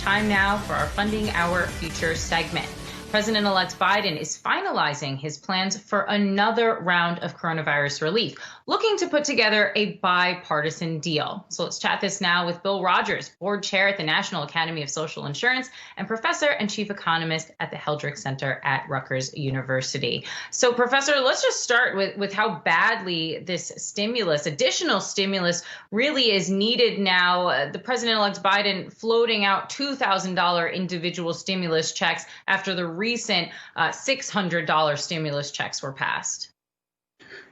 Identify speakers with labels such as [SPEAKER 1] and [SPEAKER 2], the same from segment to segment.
[SPEAKER 1] time now for our Funding Our Future segment. President-elect Biden is finalizing his plans for another round of coronavirus relief, looking to put together a bipartisan deal. So let's chat this now with Bill Rogers, board chair at the National Academy of Social Insurance and professor and chief economist at the Heldrick Center at Rutgers University. So, Professor, let's just start with how badly this additional stimulus, really is needed now. The President-elect Biden floating out $2,000 individual stimulus checks after the recent $600 stimulus checks were passed.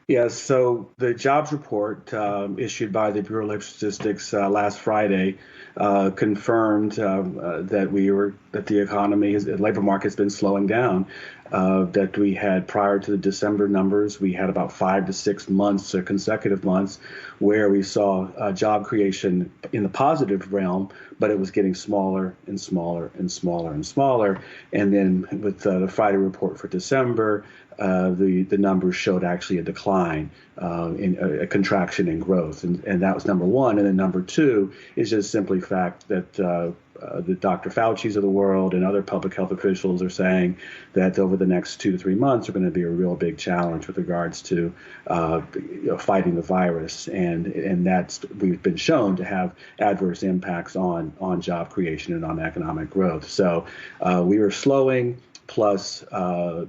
[SPEAKER 2] Yes, so the jobs report issued by the Bureau of Labor Statistics last Friday confirmed that the economy, the labor market has been slowing down. That we had prior to the December numbers, we had about 5 to 6 months, consecutive months, where we saw job creation in the positive realm, but it was getting smaller and smaller and smaller and smaller. And then with the Friday report for December, the numbers showed actually a decline, in a contraction in growth, and that was number one. And then number two is just simply fact that the Dr. Fauci's of the world and other public health officials are saying that over the next 2 to 3 months are going to be a real big challenge with regards to fighting the virus, and that's, we've been shown to have adverse impacts on job creation and on economic growth. So we are slowing, plus a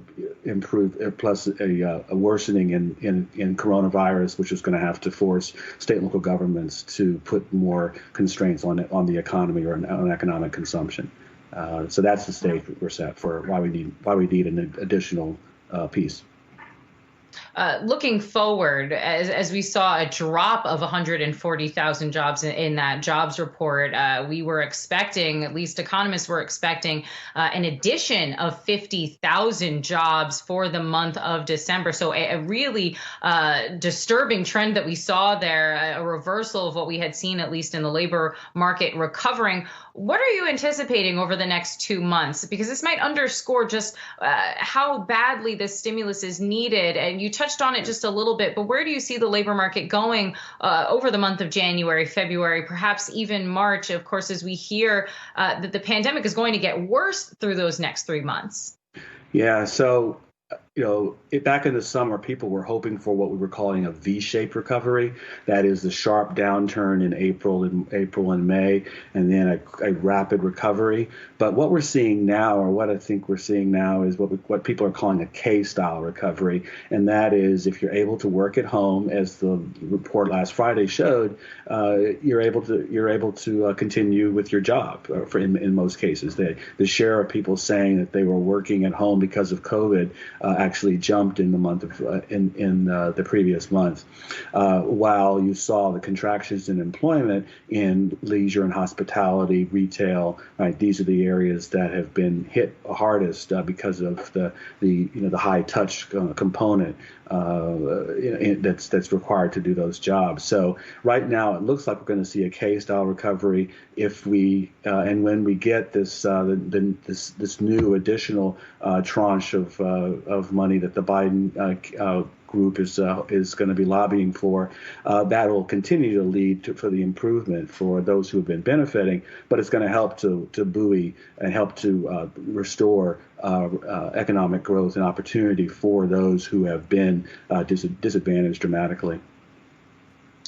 [SPEAKER 2] worsening in coronavirus, which is going to have to force state and local governments to put more constraints on the economy or on economic consumption. So that's the stage we're set for why we need an additional piece.
[SPEAKER 1] Looking forward, as we saw a drop of 140,000 jobs in that jobs report, we were expecting, at least economists were expecting, an addition of 50,000 jobs for the month of December. So a really disturbing trend that we saw there, a reversal of what we had seen, at least in the labor market recovering. What are you anticipating over the next 2 months? Because this might underscore just how badly this stimulus is needed. And you touched on it just a little bit, but where do you see the labor market going over the month of January, February, perhaps even March, of course, as we hear that the pandemic is going to get worse through those next 3 months?
[SPEAKER 2] Yeah, so back in the summer, people were hoping for what we were calling a V-shaped recovery. That is the sharp downturn in April and May, and then a rapid recovery. But what we're seeing now, or what I think we're seeing now, is what people are calling a K-style recovery, and that is if you're able to work at home, as the report last Friday showed, you're able to continue with your job. In most cases, the share of people saying that they were working at home because of COVID actually jumped in the month of the previous month, while you saw the contractions in employment in leisure and hospitality, retail. Right, these are the areas that have been hit hardest because of the high touch component that's required to do those jobs. So right now it looks like we're going to see a K-style recovery if we and when we get this this new additional tranche of money that the Biden group is going to be lobbying for. That will continue to lead for the improvement for those who have been benefiting, but it's going to help to buoy and help to restore economic growth and opportunity for those who have been disadvantaged dramatically.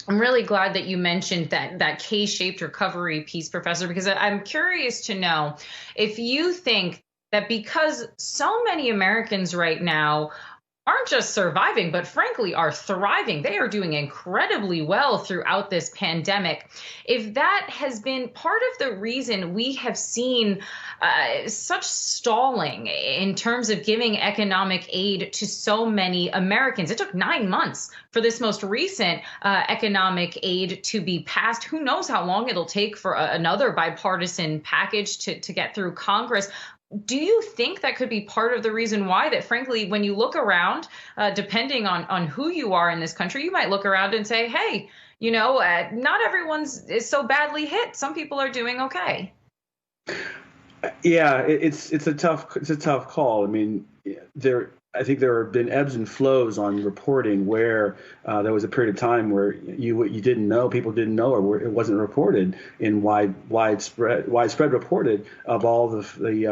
[SPEAKER 1] I'm really glad that you mentioned that K-shaped recovery piece, Professor, because I'm curious to know if you think that because so many Americans right now aren't just surviving, but frankly are thriving. They are doing incredibly well throughout this pandemic. If that has been part of the reason we have seen such stalling in terms of giving economic aid to so many Americans. It took 9 months for this most recent economic aid to be passed. Who knows how long it'll take for another bipartisan package to get through Congress. Do you think that could be part of the reason why that, frankly, when you look around, depending on who you are in this country, you might look around and say, hey, not everyone's so badly hit. Some people are doing okay.
[SPEAKER 2] Yeah, it's a tough call. I mean, I think there have been ebbs and flows on reporting where there was a period of time where you didn't know, people didn't know, or where it wasn't reported in widespread reported of all the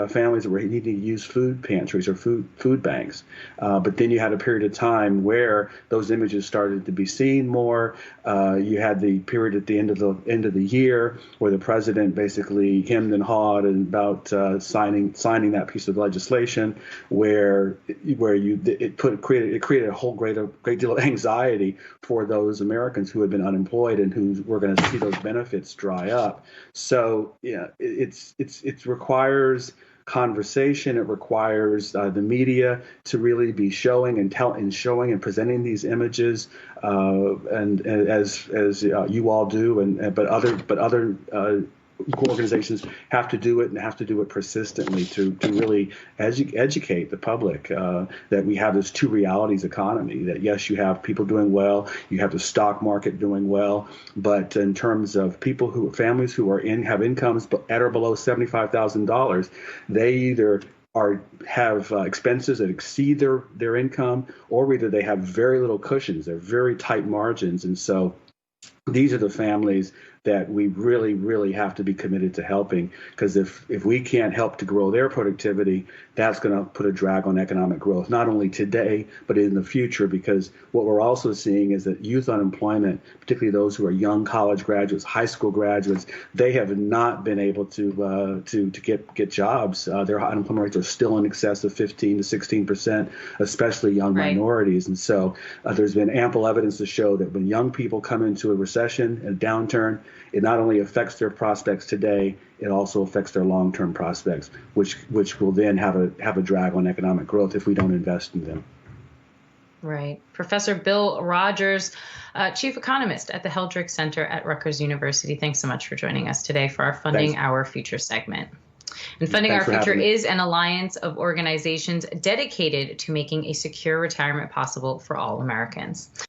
[SPEAKER 2] families that were needing to use food pantries or food banks. But then you had a period of time where those images started to be seen more. You had the period at the end of the year where the president basically hemmed and hawed about signing that piece of legislation, where it created a whole great deal of anxiety for those Americans who had been unemployed and who were going to see those benefits dry up. So yeah, it requires conversation. It requires the media to really be showing and presenting these images, and as you all do, but other organizations have to do it, and have to do it persistently to really educate the public that we have this two realities economy. That yes, you have people doing well, you have the stock market doing well, but in terms of families who have incomes at or below $75,000, they either have expenses that exceed their income, or either they have very little cushions, they're very tight margins, and so these are the families that we really, really have to be committed to helping, because if we can't help to grow their productivity, that's going to put a drag on economic growth, not only today, but in the future, because what we're also seeing is that youth unemployment, particularly those who are young college graduates, high school graduates, they have not been able to get jobs. Their unemployment rates are still in excess of 15 to 16%, especially young minorities. And so there's been ample evidence to show that when young people come into a recession, a downturn, it not only affects their prospects today, it also affects their long-term prospects, which will then have a drag on economic growth if we don't invest in them.
[SPEAKER 1] Right. Professor Bill Rogers, Chief Economist at the Heldrick Center at Rutgers University. Thanks so much for joining us today for our Funding Our Future segment. And Funding Our Future is an alliance of organizations dedicated to making a secure retirement possible for all Americans.